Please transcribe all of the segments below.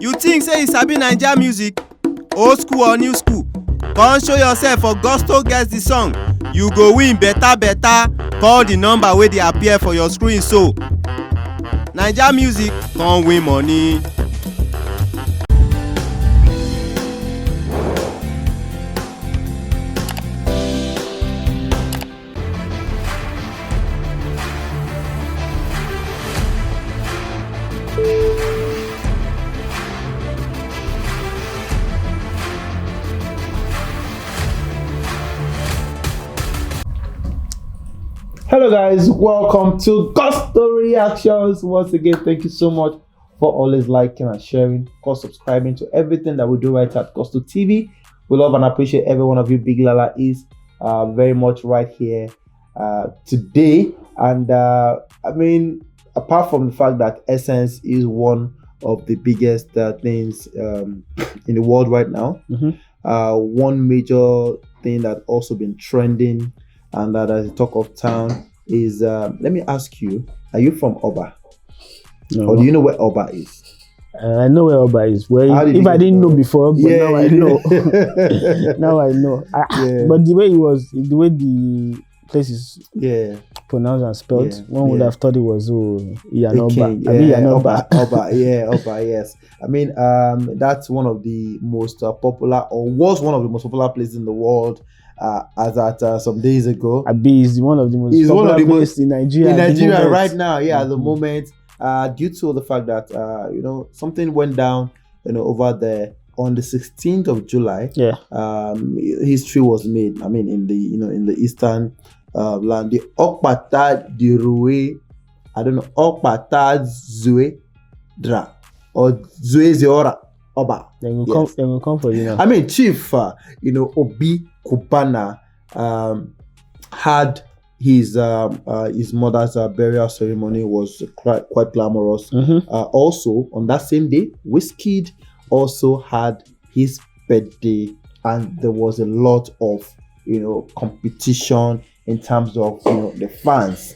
You think say you sabi Naija music? Old school or new school? Come show yourself for Gusto Gets the Song. You go win better. Call the number wey dey appear for your screen so. Naija music come win money. Hello guys, welcome to Gusto Reactions. Once again, thank you so much for always liking and sharing, for subscribing to everything that we do right at Gusto TV. We love and appreciate every one of you. Big Lala is very much right here today. And I mean, apart from the fact that Essence is one of the biggest things in the world right now, one major thing that also been trending and that is talk of town is let me ask you, are you from Oba? No. Or do you know where Oba is? I know where Oba is. Well, if I didn't know before, but now I know. Now I know. But the way the place is pronounced and spelled, one would have thought it was Yanoba. Oba, yes. I mean, that's one of the most popular, or was one of the most popular places in the world. As at some days ago, Abi is one of the most popular places in Nigeria. In Nigeria right now, at the moment, due to the fact that something went down, over there on the 16th of July. History was made. I mean, in the eastern land, the Okpata Dirue, I don't know, Okpata Zue Dra or Zue Zeora Oba. They will come for you now. I mean, Chief, Obi Cubana had his mother's burial ceremony was quite glamorous. Also, on that same day, WIZKID also had his birthday, and there was a lot of competition in terms of the fans.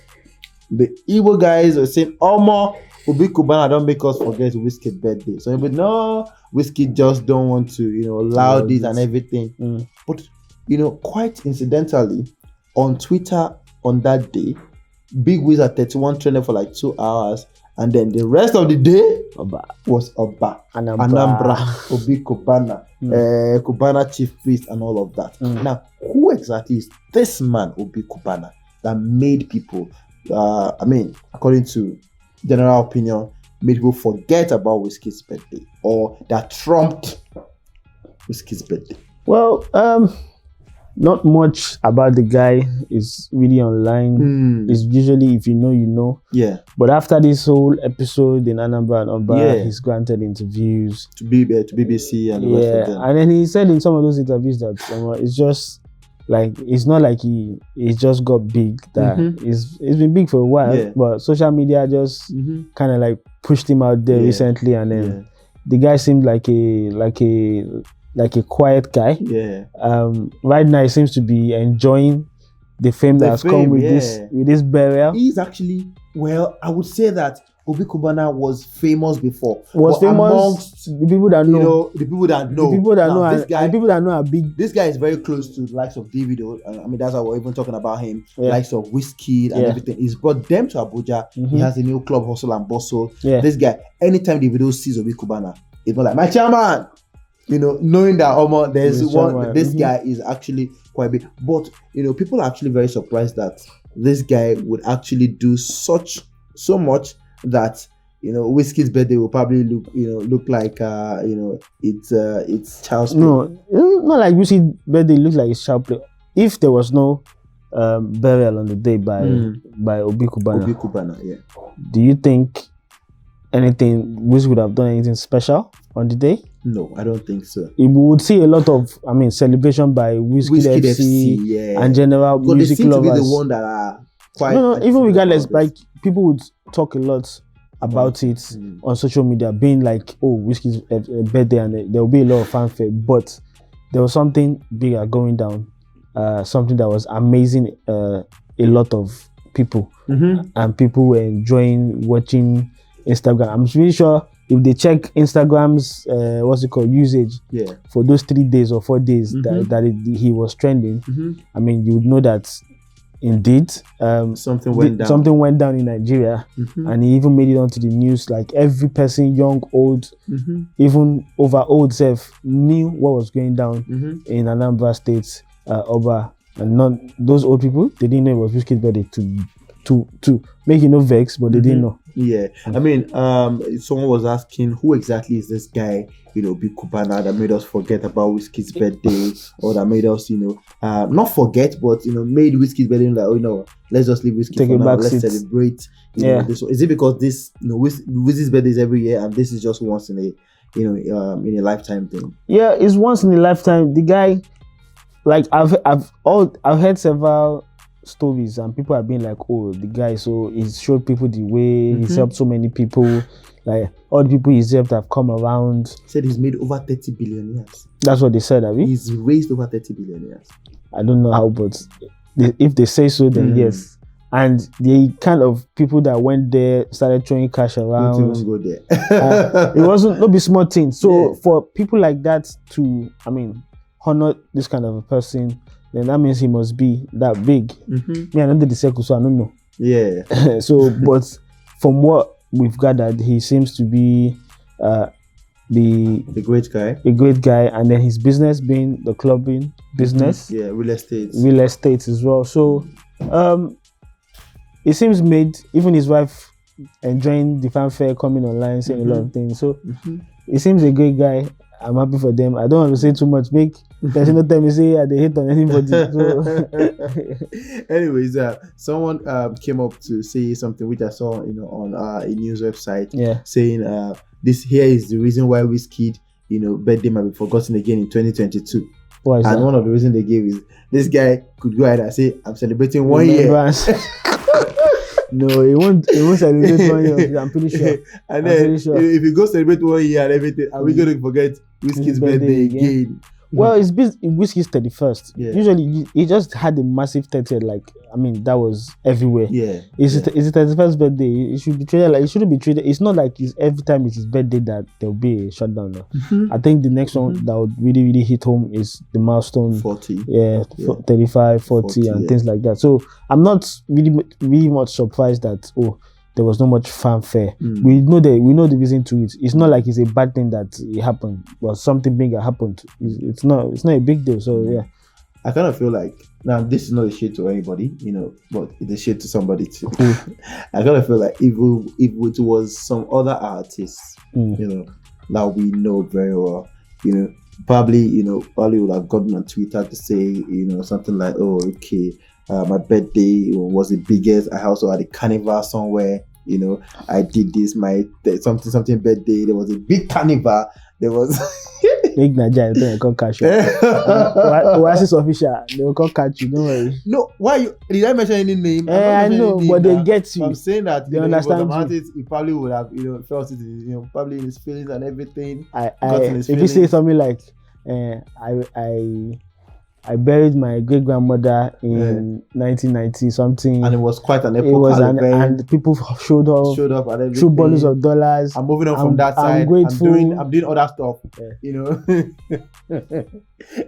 The Igbo guys were saying, "Omo, Obi Cubana don't make us forget WIZKID birthday." So but no, WIZKID just don't want to allow this and everything. But quite incidentally, on Twitter on that day, Big Wiz at 31 trended for like 2 hours, and then the rest of the day was Oba, Anambra, Obi Cubana, Cubana chief priest, and all of that. Now, who exactly is this man, Obi Cubana, that made people, according to general opinion, made people forget about WIZKID's birthday, or that trumped WIZKID's birthday? Well, not much about the guy is really online. It's usually, if you know, you know. Yeah. But after this whole episode in Anambra and Oba, he's granted interviews to BBC and the rest of them. And then he said in some of those interviews that it's just like, it's not like he just got big. That it's been big for a while, but social media just kind of like pushed him out there recently, and then the guy seemed like a quiet guy. Right now he seems to be enjoying the fame that has come with this burial. He's actually, well, I would say that Obi Cubana was famous before. Was famous amongst the people that know. The people that know. The people that know. This guy, the people that know are big. This guy is very close to the likes of Davido. I mean, that's why we're even talking about him. Likes of WIZKID and everything. He's brought them to Abuja. He has a new club, Hustle and Bustle. This guy, anytime Davido sees Obi Cubana, it's not like, my chairman. Knowing that there's this guy is actually quite big. But people are actually very surprised that this guy would actually do so much that WIZKID's birthday will probably look like it's child's play. No, not like WIZKID's birthday looks like it's child's play. If there was no burial on the day by Obi Cubana, do you think WIZKID would have done anything special on the day? No, I don't think so. We would see a lot of, celebration by WIZKID FC and general music lovers. They seem to be the one that are quite. No, even regardless, like people would talk a lot about it on social media, being like, "Oh, WIZKID's birthday," and there will be a lot of fanfare. But there was something bigger going down, something that was amazing. A lot of people, and people were enjoying watching Instagram. I'm really sure if they check Instagram's usage for those 3 days or 4 days he was trending, I mean, you would know that indeed something went down. Something went down in Nigeria, and he even made it onto the news. Like every person, young, old, even over old self, knew what was going down in Anambra State, Oba, and none those old people, they didn't know it was WIZKID's birthday to make you no vex, but they didn't know. Yeah, I mean, someone was asking who exactly is this guy, Big Cubana, that made us forget about WIZKID's birthday, or that made us, not forget, but made WIZKID's birthday like, let's just leave WIZKID for now. Let's celebrate. This one. Is it because this, WIZKID's birthday is every year, and this is just once in a, in a lifetime thing? Yeah, it's once in a lifetime. The guy, like I've heard several stories, and people have been like, oh, the guy, so he's showed people the way, he's helped so many people, like all the people he's helped have come around. He said he's made over 30 billion years. That's what they said, have you? He's raised over 30 billion years. I don't know how, but if they say so, then yes. And the kind of people that went there started throwing cash around. Don't even go there. It wasn't no be small thing. So for people like that to, I mean, honor this kind of a person, then that means he must be that big. Me, I don't do the circle, so I don't know. Yeah. So, but from what we've gathered, he seems to be the great guy. A great guy, and then his business being the clubbing business. Yeah, real estate. Real estate as well. So, it seems made, even his wife enjoying the fanfare, coming online, saying a lot of things. So, he seems a great guy. I'm happy for them. I don't want to say too much. There's no time to say they hate on anybody. So. Anyways, someone came up to say something which I saw, on a news website, saying this here is the reason why WIZKID, birthday might be forgotten again in 2022. Why is and that? One of the reasons they gave is this guy could go ahead and say, I'm celebrating 1 year. No, he won't celebrate 1 year. I'm pretty sure. And then if you go celebrate 1 year and everything, are we going to forget WIZKID's birthday again? Well, it's WIZKID's 31st. Yeah. Usually, he just had a massive 30th. Like, I mean, that was everywhere. Yeah. It's his 31st birthday. It should be treated like, it shouldn't be treated. It's not like every time it's his birthday that there'll be a shutdown. No. I think the next one that would really, really hit home is the milestone 40. Yeah. 35, 40, and things like that. So I'm not really much surprised that there was not much fanfare. We know the reason to it. It's not like it's a bad thing that it happened, but something bigger happened. It's not a big deal. So yeah, I kind of feel like, now this is not a shade to anybody, but it's a shade to somebody too. I kind of feel like if it was some other artists, that we know very well, probably would have gotten on Twitter to say, something like, oh, okay, my birthday was the biggest. I also had a carnival somewhere. I did this. My something birthday. There was a big carnival. There was big Nigeria. They can't catch you. Oasis official. They will catch you. Don't worry. No, why you? Did I mention any name? I know, but they get you. I'm saying that they understand you. He probably would have felt it. Probably in his feelings and everything. If you say something like, I buried my great grandmother in 1990 something, and it was quite an epochal event. And people showed up and everything. Threw bottles of dollars. I'm moving on from that side. I'm grateful. I'm doing other stuff.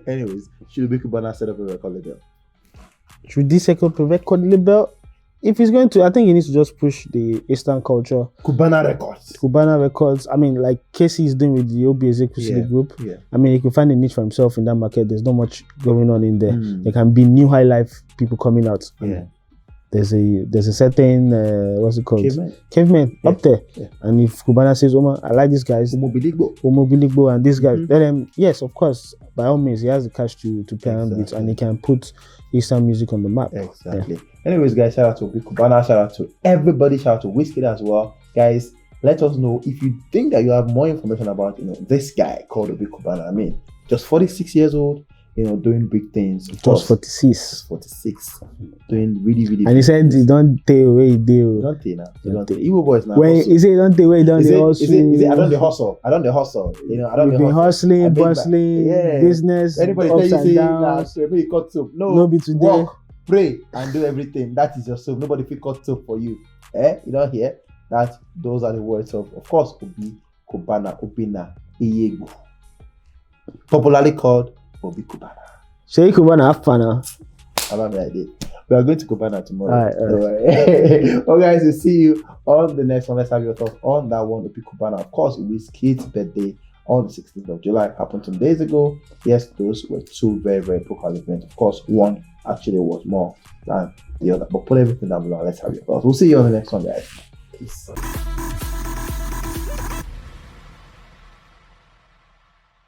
Anyways, should Cubana set up a record label? Should he set up a record label? If he's going to, I think he needs to just push the Eastern culture. Cubana Records. I mean, like Casey is doing with the WIZKID group. Yeah. I mean, he can find a niche for himself in that market. There's not much going on in there. There can be new high life people coming out. Yeah. There's a certain what's it called? Cavemen up there. Yeah. And if Cubana says, "Oh man, I like these guys, Omobiligbo and these guys," then yes, of course, by all means, he has the cash to play around with, and he can put Eastern music on the map. Exactly. Yeah. Anyways, guys, shout out to Cubana, shout out to everybody, shout out to WIZKID as well. Guys, let us know if you think that you have more information about this guy called Cubana. I mean, just 46 years old, doing big things. Just 46. Doing really, really. And he said he don't tell where he do. Don't tell now. Don't tell. Igbo boys now. When he say don't tell where he done the hustle. I don't the hustle. I don't the hustle. I don't the been hustling, bustling, business. Anybody tell you say that you cut soap? No be today. Walk, pray, and do everything. That is your soap. Nobody will cut soap for you. You don't hear that? Those are the words of course, Obi Cubana Obina Iyegu, popularly called Obi Cubana. Say Cubana have fun now. I have no idea. We are going to Cubana tomorrow. All right. Well, guys, we'll see you on the next one. Let's have your thoughts on that one, Obi Cubana. Of course, WIZKID's birthday on the 16th of July happened some days ago. Yes, those were two very, very vocal events. Of course, one actually was more than the other. But put everything down below. Let's have your thoughts. We'll see you on the next one, guys. Peace.